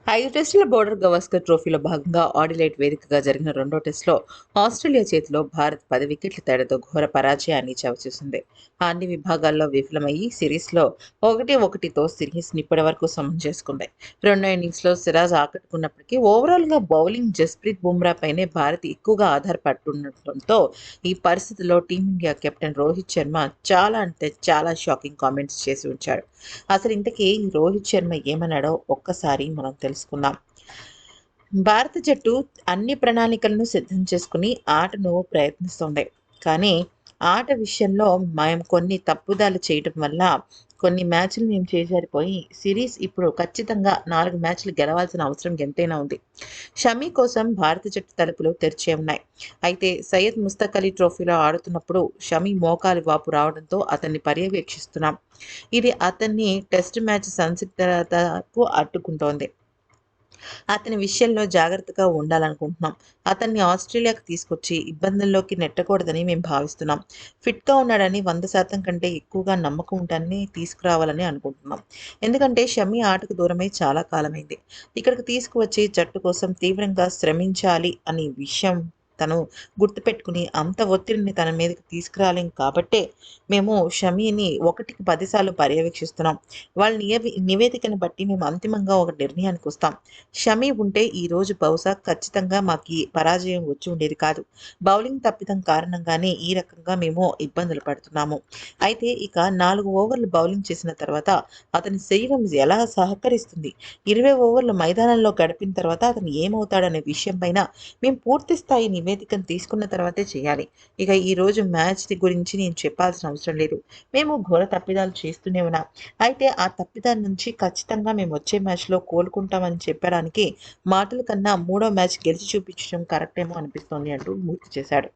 5 టెస్టుల బోర్డర్ గవాస్కర్ ట్రోఫీలో భాగంగా ఆడిలైట్ వేదికగా జరిగిన రెండో టెస్టులో ఆస్ట్రేలియా చేతిలో భారత్ 10 వికెట్ల తేడాతో ఘోర పరాజయాన్ని చవిచూసింది. అన్ని విభాగాల్లో విఫలమయ్యి సిరీస్లో 1-1తో సిరీస్ని ఇప్పటివరకు సమం చేసుకుంది. రెండో ఇన్నింగ్స్లో సిరాజ్ ఆకట్టుకున్నప్పటికీ ఓవరాల్గా బౌలింగ్ జస్ప్రీత్ బుమ్రా పైనే భారత్ ఎక్కువగా ఆధారపడుతుండటంతో ఈ పరిస్థితుల్లో టీమిండియా కెప్టెన్ రోహిత్ శర్మ చాలా అంటే చాలా షాకింగ్ కామెంట్స్ చేసి ఉంచాడు. అసలు ఇంతకీ రోహిత్ శర్మ ఏమన్నాడో ఒక్కసారి మనం తెలుసుకుందాం. భారత జట్టు అన్ని ప్రణాళికలను సిద్ధం చేసుకుని ఆటను ప్రయత్నిస్తుంది. కానీ ఆట విషయంలో మేము కొన్ని తప్పుదాలు చేయటం వల్ల కొన్ని మ్యాచ్‌లు మేము చేజారిపోయి సిరీస్ ఇప్పుడు ఖచ్చితంగా 4 మ్యాచ్‌లు గెలవాల్సిన అవసరం ఎంతైనా ఉంది. షమీ కోసం భారత జట్టు తలుపులు తెరిచే ఉన్నాయి. అయితే సయ్యద్ ముస్తక్ అలీ ట్రోఫీలో ఆడుతున్నప్పుడు షమీ మోకాలి వాపు రావడంతో అతన్ని పర్యవేక్షిస్తున్నాం. ఇది అతన్ని టెస్ట్ మ్యాచ్ సంసిద్ధతకు అడ్డుకుంటోంది. అతని విషయంలో జాగ్రత్తగా ఉండాలనుకుంటున్నాం. అతన్ని ఆస్ట్రేలియాకు తీసుకొచ్చి ఇబ్బందుల్లోకి నెట్టకూడదని మేము భావిస్తున్నాం. ఫిట్‌గా ఉన్నాడని 100% కంటే ఎక్కువగా నమ్మకం ఉంటని తీసుకురావాలని అనుకుంటున్నాం. ఎందుకంటే షమీ ఆటకు దూరమై చాలా కాలమైంది. ఇక్కడికి తీసుకువచ్చి జట్టు కోసం తీవ్రంగా శ్రమించాలి అనే విషయం తను గుర్తుపెట్టుకుని అంత ఒత్తిడిని తన మీదకి తీసుకురాలేం కాబట్టే మేము షమీని 1కి 10 సార్లు పర్యవేక్షిస్తున్నాం. వాళ్ళ నివేదికను బట్టి మేము అంతిమంగా ఒక నిర్ణయానికొస్తాం. షమీ ఉంటే ఈరోజు బహుశా ఖచ్చితంగా మాకీ పరాజయం వచ్చి ఉండేది కాదు. బౌలింగ్ తప్పిదం కారణంగానే ఈ రకంగా మేము ఇబ్బందులు పడుతున్నాము. అయితే ఇక 4 ఓవర్లు బౌలింగ్ చేసిన తర్వాత అతని శరీరం ఎలా సహకరిస్తుంది? 20 ఓవర్లు మైదానంలో గడిపిన తర్వాత అతను ఏమవుతాడనే విషయం పైన మేము పూర్తి స్థాయి నివేదికను తీసుకున్న తర్వాతే చేయాలి. ఇక ఈరోజు మ్యాచ్ గురించి నేను చెప్పాల్సిన అవసరం లేదు. మేము ఘోర తప్పిదాలు చేస్తూనే ఉన్నాం. అయితే ఆ తప్పిదాల నుంచి ఖచ్చితంగా మేము వచ్చే మ్యాచ్‌లో కోలుకుంటామని చెప్పడానికి మాటల కన్నా మూడో మ్యాచ్ గెలిచి చూపించడం కరెక్టేమో అనిపిస్తోంది అంటూ పూర్తి చేశాడు.